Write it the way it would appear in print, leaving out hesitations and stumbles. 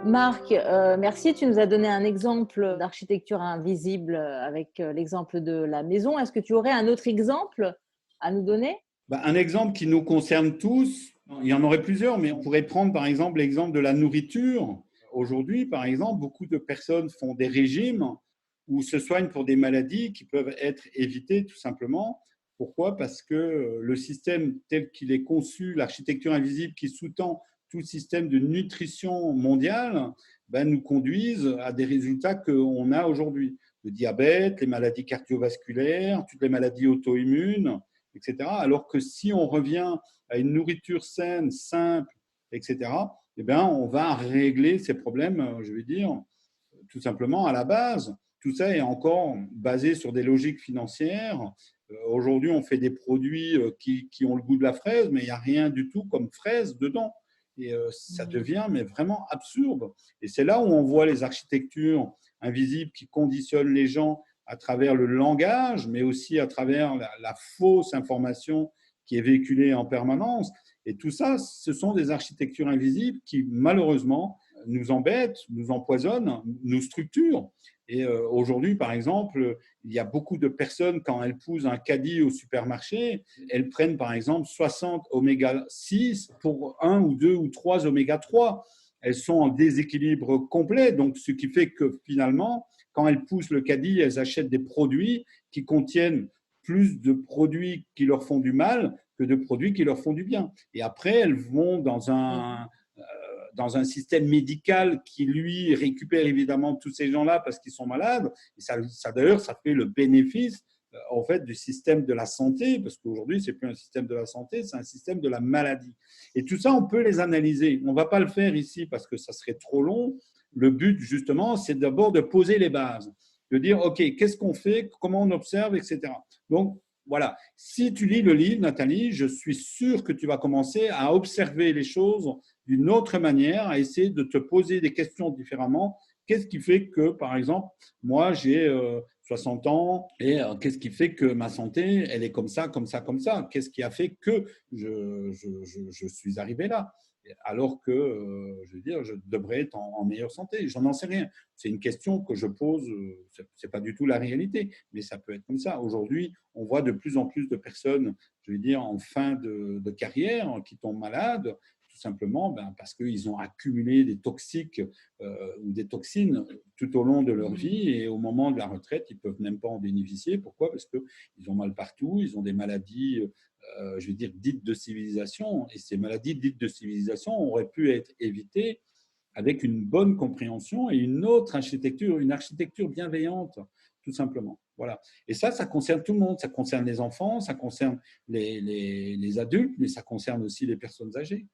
Marc, merci. Tu nous as donné un exemple d'architecture invisible avec l'exemple de la maison. Est-ce que tu aurais un autre exemple à nous donner? Un exemple qui nous concerne tous, il y en aurait plusieurs, mais on pourrait prendre par exemple l'exemple de la nourriture. Aujourd'hui, par exemple, beaucoup de personnes font des régimes ou se soignent pour des maladies qui peuvent être évitées tout simplement. Pourquoi? Parce que le système tel qu'il est conçu, l'architecture invisible qui sous-tend tout le système de nutrition mondiale, nous conduisent à des résultats qu'on a aujourd'hui. Le diabète, les maladies cardiovasculaires, toutes les maladies auto-immunes, etc. Alors que si on revient à une nourriture saine, simple, etc., on va régler ces problèmes, je vais dire, tout simplement à la base. Tout ça est encore basé sur des logiques financières. Aujourd'hui, on fait des produits qui ont le goût de la fraise, mais il n'y a rien du tout comme fraise dedans. Et ça devient mais vraiment absurde. Et c'est là où on voit les architectures invisibles qui conditionnent les gens à travers le langage, mais aussi à travers la fausse information qui est véhiculée en permanence. Et tout ça, ce sont des architectures invisibles qui, malheureusement, nous embêtent, nous empoisonnent, nous structurent. Et aujourd'hui, par exemple, il y a beaucoup de personnes, quand elles posent un caddie au supermarché, elles prennent par exemple 60 oméga 6 pour un ou deux ou trois oméga 3. Elles sont en déséquilibre complet, donc ce qui fait que finalement, quand elles poussent le caddie, elles achètent des produits qui contiennent plus de produits qui leur font du mal que de produits qui leur font du bien. Et après, elles vont dans un système médical qui, lui, récupère évidemment tous ces gens-là parce qu'ils sont malades. Et ça d'ailleurs, ça fait le bénéfice en fait du système de la santé, parce qu'aujourd'hui, c'est plus un système de la santé, c'est un système de la maladie. Et tout ça, on peut les analyser. On ne va pas le faire ici parce que ça serait trop long. Le but, justement, c'est d'abord de poser les bases, de dire, OK, qu'est-ce qu'on fait, comment on observe, etc. Donc, voilà. Si tu lis le livre, Nathalie, je suis sûr que tu vas commencer à observer les choses d'une autre manière, à essayer de te poser des questions différemment. Qu'est-ce qui fait que, par exemple, moi, j'ai 60 ans et qu'est-ce qui fait que ma santé, elle est comme ça, comme ça, comme ça? Qu'est-ce qui a fait que je suis arrivé là? Alors que, je veux dire, je devrais être en meilleure santé. J'en en sais rien. C'est une question que je pose, ce n'est pas du tout la réalité, mais ça peut être comme ça. Aujourd'hui, on voit de plus en plus de personnes, je veux dire, en fin de carrière, qui tombent malades, tout simplement parce qu'ils ont accumulé des toxiques ou des toxines tout au long de leur vie, et au moment de la retraite, ils ne peuvent même pas en bénéficier. Pourquoi? Parce qu'ils ont mal partout, ils ont des maladies, je veux dire, dites de civilisation, et ces maladies dites de civilisation auraient pu être évitées avec une bonne compréhension et une autre architecture, une architecture bienveillante, tout simplement. Voilà. Et ça concerne tout le monde. Ça concerne les enfants, ça concerne les adultes, mais ça concerne aussi les personnes âgées.